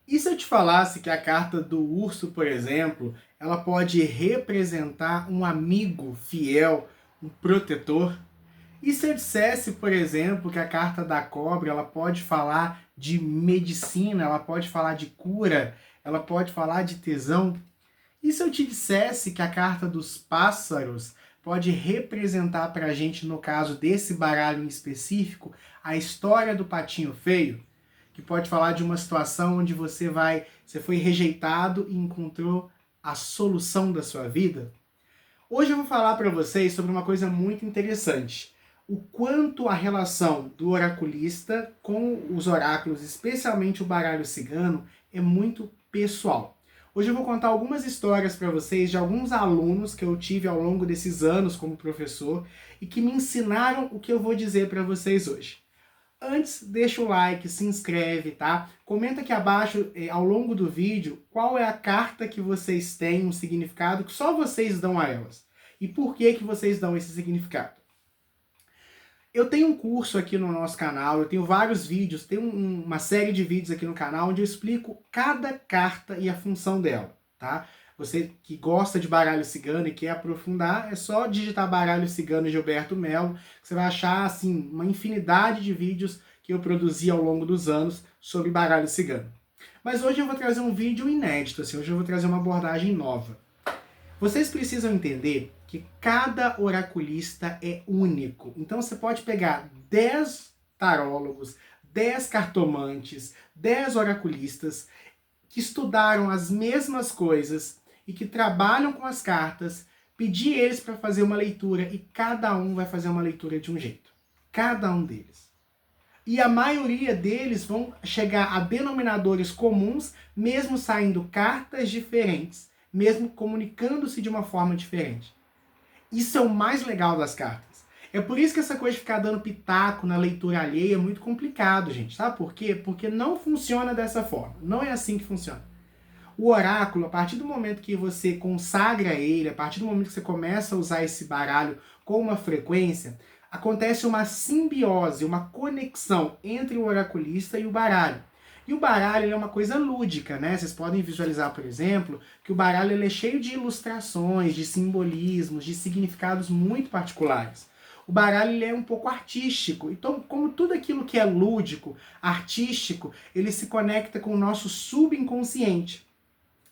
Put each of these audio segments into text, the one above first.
E se eu te falasse que a carta do urso, por exemplo, ela pode representar um amigo fiel, um protetor? E se eu dissesse, por exemplo, que a carta da cobra, ela pode falar de medicina, ela pode falar de cura, ela pode falar de tesão? E se eu te dissesse que a carta dos pássaros pode representar para a gente, no caso desse baralho em específico, a história do patinho feio? Que pode falar de uma situação onde você foi rejeitado e encontrou a solução da sua vida? Hoje eu vou falar para vocês sobre uma coisa muito interessante. O quanto a relação do oraculista com os oráculos, especialmente o baralho cigano, é muito pessoal. Hoje eu vou contar algumas histórias para vocês de alguns alunos que eu tive ao longo desses anos como professor e que me ensinaram o que eu vou dizer para vocês hoje. Antes, deixa o like, se inscreve, tá? Comenta aqui abaixo, ao longo do vídeo, qual é a carta que vocês têm, um significado que só vocês dão a elas. E por que que vocês dão esse significado. Eu tenho um curso aqui no nosso canal, eu tenho vários vídeos, tem uma série de vídeos aqui no canal onde eu explico cada carta e a função dela, tá? Você que gosta de baralho cigano e quer aprofundar, é só digitar baralho cigano Gilberto Melo, que você vai achar assim uma infinidade de vídeos que eu produzi ao longo dos anos sobre baralho cigano. Mas hoje eu vou trazer um vídeo inédito, assim, hoje eu vou trazer uma abordagem nova. Vocês precisam entender que cada oraculista é único. Então você pode pegar 10 tarólogos, 10 cartomantes, 10 oraculistas que estudaram as mesmas coisas e que trabalham com as cartas, pedir eles para fazer uma leitura e cada um vai fazer uma leitura de um jeito. Cada um deles. E a maioria deles vão chegar a denominadores comuns, mesmo saindo cartas diferentes, mesmo comunicando-se de uma forma diferente. Isso é o mais legal das cartas. É por isso que essa coisa de ficar dando pitaco na leitura alheia é muito complicado, gente. Sabe por quê? Porque não funciona dessa forma. Não é assim que funciona. O oráculo, a partir do momento que você consagra ele, a partir do momento que você começa a usar esse baralho com uma frequência, acontece uma simbiose, uma conexão entre o oraculista e o baralho. E o baralho é uma coisa lúdica, né? Vocês podem visualizar, por exemplo, que o baralho ele é cheio de ilustrações, de simbolismos, de significados muito particulares. O baralho ele é um pouco artístico. Então, como tudo aquilo que é lúdico, artístico, ele se conecta com o nosso subconsciente.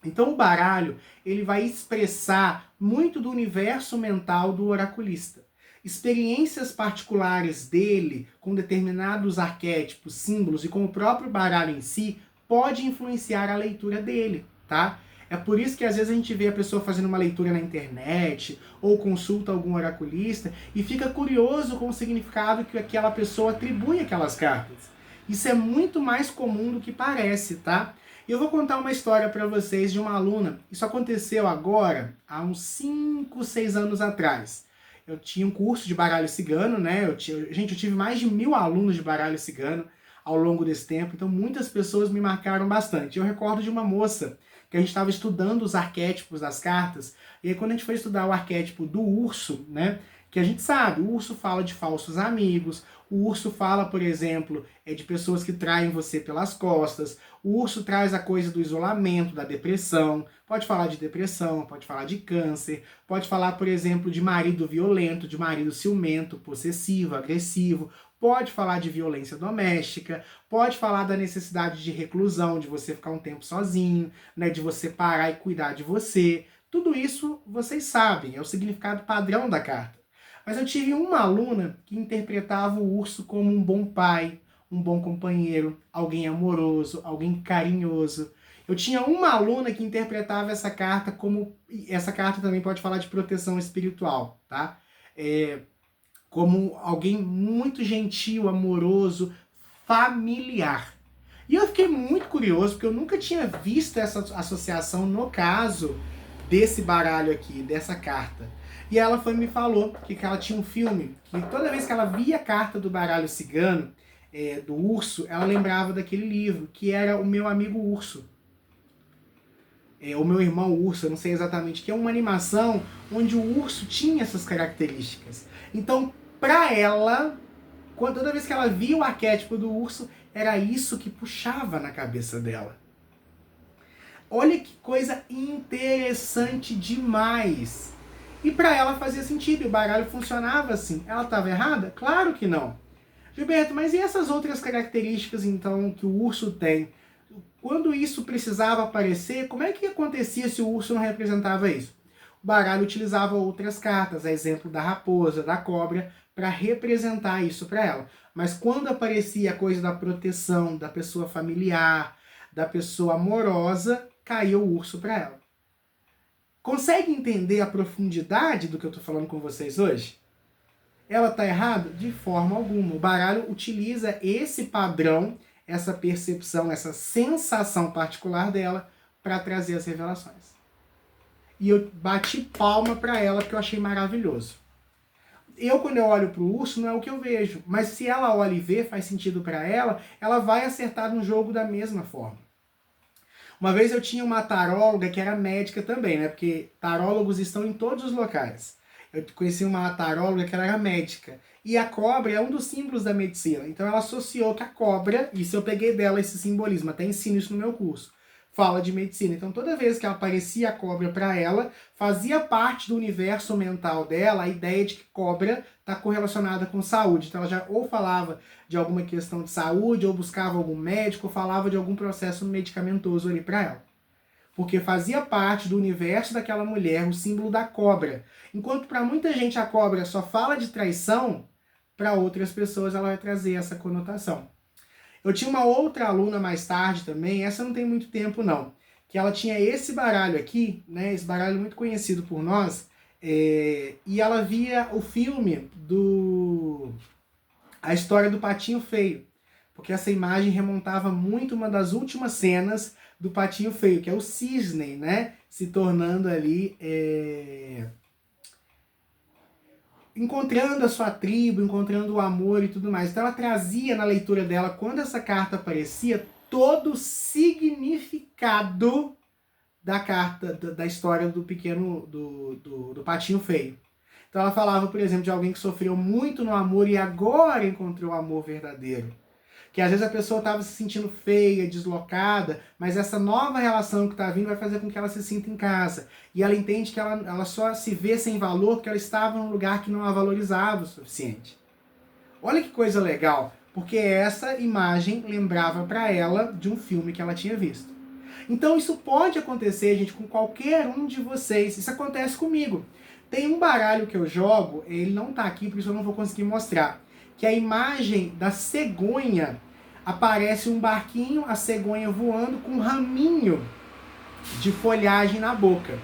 Então, o baralho ele vai expressar muito do universo mental do oraculista. Experiências particulares dele com determinados arquétipos, símbolos e com o próprio baralho em si pode influenciar a leitura dele, tá? É por isso que às vezes a gente vê a pessoa fazendo uma leitura na internet ou consulta algum oraculista e fica curioso com o significado que aquela pessoa atribui àquelas cartas. Isso é muito mais comum do que parece, tá? E eu vou contar uma história para vocês de uma aluna. Isso aconteceu agora, há uns 5, 6 anos atrás. Eu tinha um curso de baralho cigano, né? Gente, eu tive mais de 1000 alunos de baralho cigano ao longo desse tempo, então muitas pessoas me marcaram bastante. Eu recordo de uma moça que a gente estava estudando os arquétipos das cartas, e aí quando a gente foi estudar o arquétipo do urso, né? Que a gente sabe, o urso fala de falsos amigos, o urso fala, por exemplo, de pessoas que traem você pelas costas, o urso traz a coisa do isolamento, da depressão, pode falar de depressão, pode falar de câncer, pode falar, por exemplo, de marido violento, de marido ciumento, possessivo, agressivo, pode falar de violência doméstica, pode falar da necessidade de reclusão, de você ficar um tempo sozinho, né, de você parar e cuidar de você. Tudo isso vocês sabem, é o significado padrão da carta. Mas eu tive uma aluna que interpretava o urso como um bom pai, um bom companheiro, alguém amoroso, alguém carinhoso. Eu tinha uma aluna que interpretava essa carta como... Essa carta também pode falar de proteção espiritual, tá? Como alguém muito gentil, amoroso, familiar. E eu fiquei muito curioso, porque eu nunca tinha visto essa associação no caso desse baralho aqui, dessa carta. E ela me falou que ela tinha um filme, que toda vez que ela via a carta do baralho cigano, do urso, ela lembrava daquele livro, que era O Meu Amigo Urso. O Meu Irmão Urso, eu não sei exatamente, que é uma animação onde o urso tinha essas características. Então, para ela, toda vez que ela via o arquétipo do urso, era isso que puxava na cabeça dela. Olha que coisa interessante demais. E para ela fazia sentido, e o baralho funcionava assim. Ela estava errada? Claro que não. Gilberto, mas e essas outras características então que o urso tem? Quando isso precisava aparecer, como é que acontecia se o urso não representava isso? O baralho utilizava outras cartas, a exemplo da raposa, da cobra, para representar isso para ela. Mas quando aparecia a coisa da proteção, da pessoa familiar, da pessoa amorosa, caía o urso para ela. Consegue entender a profundidade do que eu estou falando com vocês hoje? Ela está errada? De forma alguma. O baralho utiliza esse padrão, essa percepção, essa sensação particular dela para trazer as revelações. E eu bati palma para ela porque eu achei maravilhoso. Quando eu olho para o urso, não é o que eu vejo. Mas se ela olha e vê, faz sentido para ela, ela vai acertar no jogo da mesma forma. Uma vez eu tinha uma taróloga que era médica também, né? Porque tarólogos estão em todos os locais. Eu conheci uma taróloga que ela era médica. E a cobra é um dos símbolos da medicina. Então ela associou que a cobra, isso eu peguei dela esse simbolismo, até ensino isso no meu curso, fala de medicina. Então toda vez que aparecia a cobra para ela, fazia parte do universo mental dela a ideia de que cobra está correlacionada com saúde. Então ela já ou falava de alguma questão de saúde, ou buscava algum médico, ou falava de algum processo medicamentoso ali para ela. Porque fazia parte do universo daquela mulher o símbolo da cobra. Enquanto para muita gente a cobra só fala de traição, para outras pessoas ela vai trazer essa conotação. Eu tinha uma outra aluna mais tarde também, essa não tem muito tempo não, que ela tinha esse baralho aqui, né, esse baralho muito conhecido por nós, e ela via o filme A História do Patinho Feio, porque essa imagem remontava muito uma das últimas cenas do Patinho Feio, que é o cisne, né, se tornando ali, encontrando a sua tribo, encontrando o amor e tudo mais. Então ela trazia na leitura dela, quando essa carta aparecia, todo o significado da carta, da história do pequeno, do Patinho Feio. Então ela falava, por exemplo, de alguém que sofreu muito no amor e agora encontrou o amor verdadeiro. Que às vezes a pessoa estava se sentindo feia, deslocada, mas essa nova relação que está vindo vai fazer com que ela se sinta em casa. E ela entende que ela só se vê sem valor porque ela estava num lugar que não a valorizava o suficiente. Olha que coisa legal, porque essa imagem lembrava para ela de um filme que ela tinha visto. Então isso pode acontecer, gente, com qualquer um de vocês. Isso acontece comigo. Tem um baralho que eu jogo, ele não está aqui, por isso eu não vou conseguir mostrar, que a imagem da cegonha, aparece um barquinho, a cegonha voando com um raminho de folhagem na boca.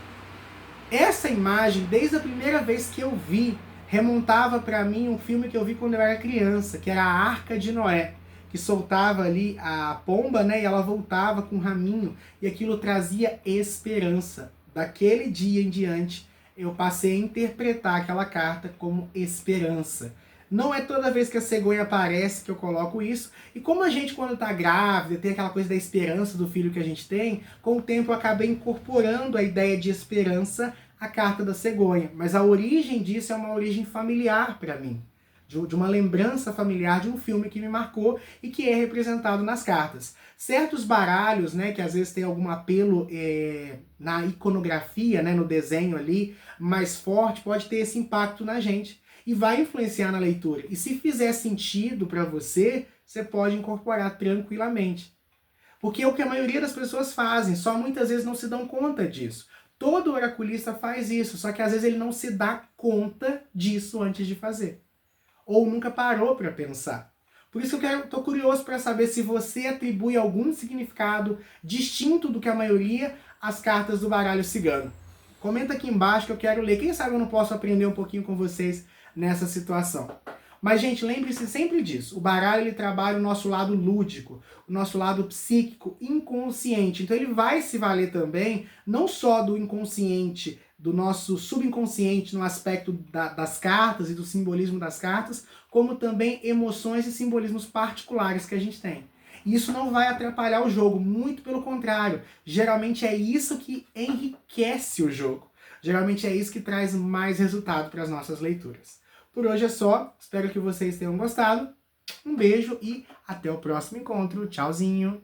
Essa imagem, desde a primeira vez que eu vi, remontava para mim um filme que eu vi quando eu era criança, que era a Arca de Noé, que soltava ali a pomba, né, e ela voltava com um raminho, e aquilo trazia esperança. Daquele dia em diante, eu passei a interpretar aquela carta como esperança. Não é toda vez que a cegonha aparece que eu coloco isso. E como a gente, quando está grávida, tem aquela coisa da esperança do filho que a gente tem, com o tempo eu acabei incorporando a ideia de esperança à carta da cegonha. Mas a origem disso é uma origem familiar para mim. De uma lembrança familiar de um filme que me marcou e que é representado nas cartas. Certos baralhos, né, que às vezes tem algum apelo na iconografia, né, no desenho ali, mais forte, pode ter esse impacto na gente. E vai influenciar na leitura. E se fizer sentido para você, você pode incorporar tranquilamente. Porque é o que a maioria das pessoas fazem, só muitas vezes não se dão conta disso. Todo oraculista faz isso, só que às vezes ele não se dá conta disso antes de fazer. Ou nunca parou para pensar. Por isso eu estou curioso para saber se você atribui algum significado distinto do que a maioria às cartas do baralho cigano. Comenta aqui embaixo que eu quero ler. Quem sabe eu não posso aprender um pouquinho com vocês nessa situação. Mas, gente, lembre-se sempre disso. O baralho, ele trabalha o nosso lado lúdico, o nosso lado psíquico, inconsciente. Então, ele vai se valer também, não só do inconsciente, do nosso subconsciente no aspecto das cartas e do simbolismo das cartas, como também emoções e simbolismos particulares que a gente tem. E isso não vai atrapalhar o jogo, muito pelo contrário. Geralmente é isso que enriquece o jogo. Geralmente é isso que traz mais resultado para as nossas leituras. Por hoje é só, espero que vocês tenham gostado. Um beijo e até o próximo encontro. Tchauzinho!